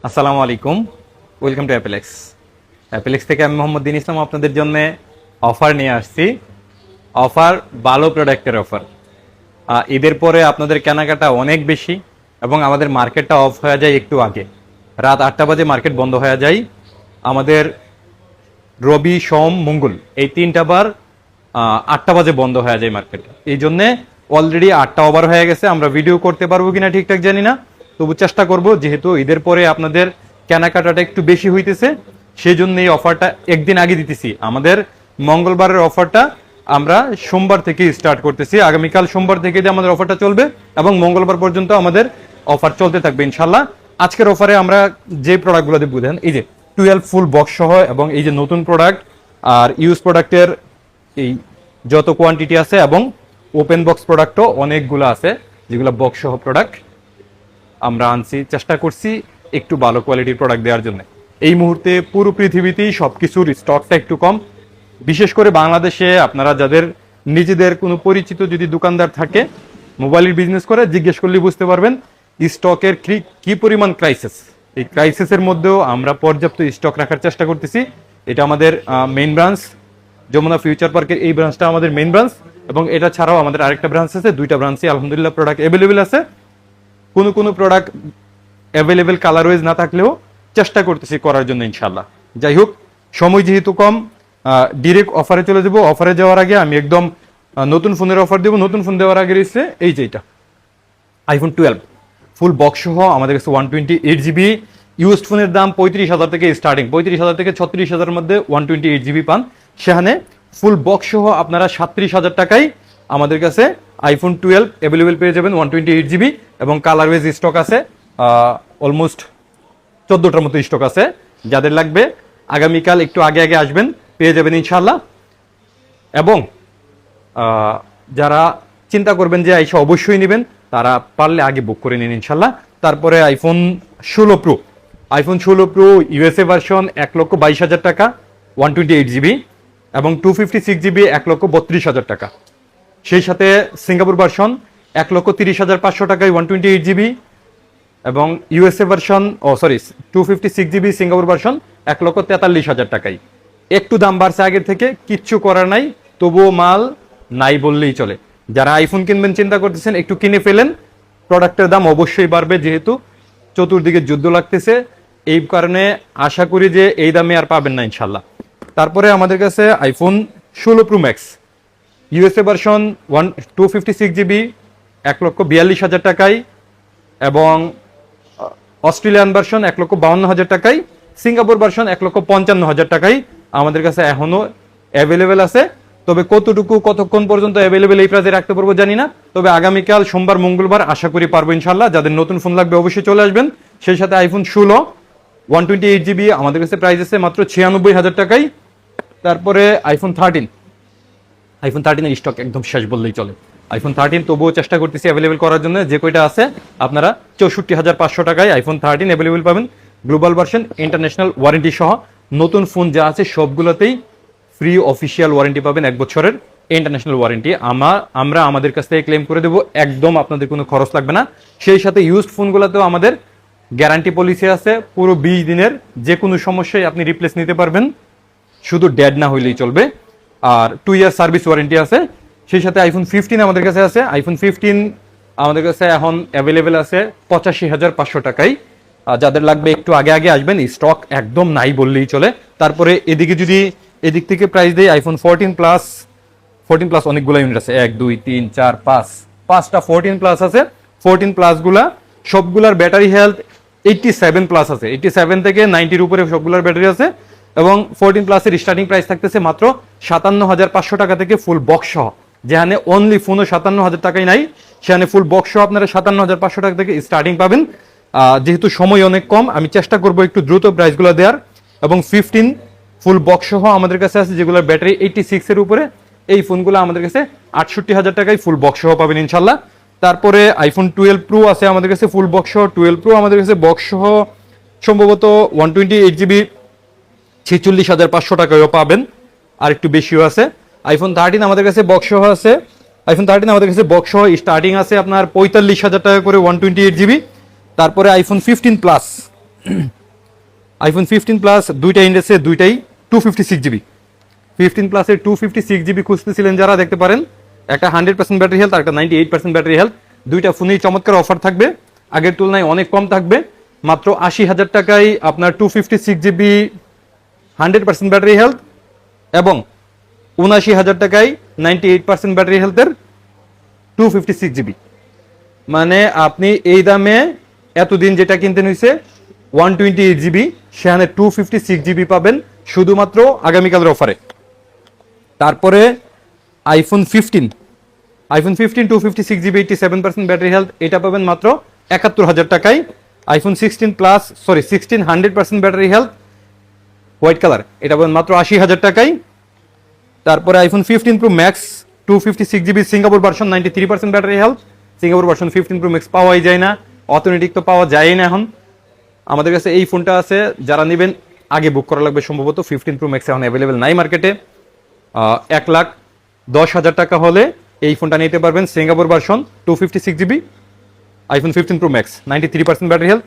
আসসালামু আলাইকুম, welcome to অ্যাপেলেক্স। অ্যাপেলেক্স থেকে আমি মোহাম্মদ দিন ইসলাম আপনাদের জন্য অফার নিয়ে আসছি। অফার ভালো প্রোডাক্টের অফার। ঈদের পরে আপনাদের কেনাকাটা অনেক বেশি এবং আমাদের মার্কেটটা অফ হয়ে যায় একটু আগে, রাত 8টা বাজে মার্কেট বন্ধ হয়ে যায়। আমাদের রবি সোম মঙ্গল এই 3টা বার 8টা বাজে বন্ধ হয়ে যায় মার্কেট। এই জন্যে অলরেডি 8টা ওভার হয়ে গেছে, আমরা ভিডিও করতে পারবো কিনা ঠিকঠাক জানি না, তবু চেষ্টা করব, যেহেতু ঈদের পরে আপনাদের কেনাকাটাটা একটু বেশি হইতেছে সেই জন্য এই অফারটা একদিন আগে দিতেছি। আমাদের মঙ্গলবারের অফারটা আমরা সোমবার থেকে স্টার্ট করতেছি, আগামীকাল সোমবার থেকে যে আমাদের অফারটা চলবে এবং মঙ্গলবার পর্যন্ত আমাদের অফার চলতে থাকবে ইনশাল্লাহ। আজকের অফারে আমরা যে প্রোডাক্টগুলো দেবো, দেখেন এই যে 12 ফুল বক্স সহ এবং এই যে নতুন প্রোডাক্ট আর ইউজ প্রোডাক্টের এই যত কোয়ান্টিটি আছে এবং ওপেন বক্স প্রোডাক্টও অনেকগুলো আছে, যেগুলো বক্স সহ প্রোডাক্ট আমরা আনছি, চেষ্টা করছি একটু ভালো কোয়ালিটির প্রোডাক্ট দেওয়ার জন্য। এই মুহূর্তে পুরো পৃথিবীতেই সবকিছুর স্টকটা একটু কম, বিশেষ করে বাংলাদেশে আপনারা যাদের নিজেদের কোনো পরিচিত যদি দোকানদার থাকে মোবাইলের বিজনেস করে, জিজ্ঞেস করলে বুঝতে পারবেন স্টকের কি পরিমাণ ক্রাইসিস। এই ক্রাইসিসের মধ্যেও আমরা পর্যাপ্ত স্টক রাখার চেষ্টা করতেছি। এটা আমাদের মেইন ব্রাঞ্চ, যমুনা ফিউচার পার্কের এই ব্রাঞ্চটা আমাদের মেইন ব্রাঞ্চ, এবং এটা ছাড়াও আমাদের আরেকটা ব্রাঞ্চ আছে, 2টা ব্রাঞ্চে আলহামদুলিল্লাহ প্রোডাক্ট অ্যাভেলেবেল আছে। কোনো প্রোডাক্ট অ্যাভেলেবেল কালার ওয়াইজ না থাকলেও চেষ্টা করতেছি করার জন্য ইনশাল্লাহ। যাই হোক, সময় যেহেতু কম, ডিরেক্ট অফারে চলে যাবো। অফারে যাওয়ার আগে আমি একদম নতুন ফোনের অফার দেবো। নতুন ফোন দেওয়ার আগে রয়েছে এই যে এটা আইফোন 12 ফুল বক্স সহ আমাদের কাছে 128GB। ইউজড ফোনের দাম 35,000 থেকে স্টার্টিং, 35,000 থেকে 36,000 মধ্যে 128GB পান। সেখানে ফুল বক্স সহ আপনারা 37,000 টাকায় আমাদের কাছে আইফোন 12 অ্যাভেলেবেল পেয়ে যাবেন 128GB, এবং কালার ওয়েজ স্টক আছে অলমোস্ট 14টার মতো স্টক আছে। যাদের লাগবে আগামীকাল একটু আগে আগে আসবেন, পেয়ে যাবেন ইনশাল্লাহ। এবং যারা চিন্তা করবেন যে আইসা অবশ্যই নেবেন, তারা পারলে আগে বুক করে নিন ইনশাল্লাহ। তারপরে আইফোন 16 প্রো ইউএসএ ভার্সন 1,22,000 টাকা 128GB, এবং 256GB 1,32,000 টাকা। সেই সাথে সিঙ্গাপুর ভার্সন 1,30,500 টাকায় 128GB, এবং USA version 256GB Singapore version 1,43,000 টাকায়। একটু দাম বাড়ছে আগের থেকে, কিচ্ছু করার নাই, তবুও মাল নাই বললেই চলে। যারা আইফোন কিনবেন চিন্তা করতেছেন একটু কিনে ফেলেন, প্রোডাক্টের দাম অবশ্যই বাড়বে, যেহেতু চতুর্দিকে যুদ্ধ লাগতেছে। এই কারণে আশা করি যে এই দামে আর পাবেন না ইনশাল্লাহ। তারপরে আমাদের কাছে iPhone 16 pro max USA version 256GB 1,42,000 টাকায়, এবং অস্ট্রেলিয়ান ভার্সন 1,52,000 টাকায়, সিঙ্গাপুর ভার্সন 1,55,000 টাকায় আমাদের কাছে এখনো অ্যাভেলেবেল আছে। তবে কতক্ষণ পর্যন্ত অ্যাভেলেবেল এই প্রাইসে রাখতে পারবো জানি না, তবে আগামীকাল সোমবার মঙ্গলবার আশা করি পারবো ইনশাল্লাহ। যাদের নতুন ফোন লাগবে অবশ্যই চলে আসবেন। সেই সাথে আইফোন 16 128GB আমাদের কাছে প্রাইস আছে মাত্র 96,000 টাকায়। তারপরে আইফোন 13 স্টক একদম শেষ বললেই চলে। আইফোন 13 তবুও চেষ্টা করতেছি অ্যাভেলেবেল করার জন্য, যে কয়টা আছে আপনারা 64,500 টাকায় আইফোন 13 অ্যাভেলেবেল পাবেন, গ্লোবাল ভার্সন, ইন্টারন্যাশনাল ওয়ারেন্টি সহ। নতুন ফোন যা আছে সবগুলোতেই ফ্রি অফিসিয়াল ওয়ারেন্টি পাবেন, 1 বছরের ইন্টারন্যাশনাল ওয়ারেন্টি আমরা আমাদের কাছ থেকে ক্লেম করে দেবো, একদম আপনাদের কোনো খরচ লাগবে না। সেই সাথে ইউজড ফোনগুলোতেও আমাদের গ্যারান্টি পলিসি আছে, পুরো 20 দিনের যে কোনো সমস্যায় আপনি রিপ্লেস নিতে পারবেন, শুধু ডেড না হইলেই চলবে। আর 2 ইয়ার সার্ভিস ওয়ারেন্টি আছে। সেই সাথে আইফোন 15 আমাদের কাছে আছে। আইফোন 15 আমাদের কাছে এখন অ্যাভেলেবেল আছে 85,500 টাকায়। যাদের লাগবে একটু আগে আগে আসবেন, স্টক একদম নাই বললেই চলে। তারপরে এদিক থেকে প্রাইস দেয় আইফোন 14 প্লাস অনেকগুলো ইউনিট আছে, 1 2 3 4 5টা 14 প্লাস আছে। 14 প্লাস গুলা সবগুলার ব্যাটারি হেলথ 87 প্লাস আছে, 87 থেকে 90-র উপরে সবগুলার ব্যাটারি আছে। এবং 14 প্লাসের স্টার্টিং প্রাইস থাকতেছে মাত্র 57,500 টাকা থেকে ফুল বক্স সহ। যেখানে অনলি ফোনও 57,000 টাকায় নাই, সেখানে ফুল বক্স সহ আপনারা 57,500 টাকা থেকে স্টার্টিং পাবেন। যেহেতু সময় অনেক কম, আমি চেষ্টা করবো একটু দ্রুত প্রাইসগুলো দেওয়ার। এবং 15 ফুল বক্স সহ আমাদের কাছে আছে, যেগুলোর ব্যাটারি 86-এর উপরে। এই ফোনগুলো আমাদের কাছে 68,000 টাকায় ফুল বক্স সহ পাবেন ইনশাল্লাহ। তারপরে আইফোন 12 প্রো আছে আমাদের কাছে ফুল বক্স সহ। 12 প্রো আমাদের কাছে বক্স সহ সম্ভবত 128GB 46,500 টাকায়ও পাবেন, আর একটু বেশিও আছে। আইফোন 13 আমাদের কাছে বক্স সহ আছে। আইফোন 13 আমাদের কাছে বক্স সহ স্টার্টিং আছে আপনার 45,000 টাকা করে 128GB। তারপরে আইফোন 15 প্লাস আইফোন 15 প্লাস দুইটা ইন্ডেক্সে দুইটাই 256 জিবি। 15 প্লাসের 256 জিবি খুঁজতেছিলেন যারা, দেখতে পারেন। একটা 100% ব্যাটারি হেলথ আর একটা 98% ব্যাটারি হেলথ। দুইটা ফোনেই চমৎকার অফার থাকবে, আগের তুলনায় অনেক কম থাকবে। মাত্র 80,000 টাকায় আপনার 256 জিবি 100% ব্যাটারি হেলথ এবং 79,000 টাকায় 98% ব্যাটারি হেলথের 256 জিবি। মানে আপনি এই দামে এতদিন যেটা কিনতে নিয়েছে 128 জিবি, সেখানে 256 জিবি পাবেন শুধুমাত্র আগামীকালের অফারে। তারপরে আইফোন 15 256 জিবি 87% ব্যাটারি হেলথ, এটা পাবেন মাত্র 71,000 টাকায়। IPhone 16 plus 16 100% battery health white colour, এটা পাবেন মাত্র 80,000 টাকায়। তারপরে iPhone 15 pro max 256 GB Singapore version 93% battery health. Singapore version 15 pro max পাওয়াই যায় না, অথেন্টিক তো পাওয়া যায় না এখন। আমাদের কাছে এই ফোনটা আছে, যারা নেবেন আগে বুক করা লাগবে সম্ভবত। 15 প্রো ম্যাক্স এখন অ্যাভেলেবেল নাই মার্কেটে। 1,10,000 টাকা হলে এই ফোনটা নিতে পারবেন Singapore version 256 GB iPhone 15 pro max 93% battery health.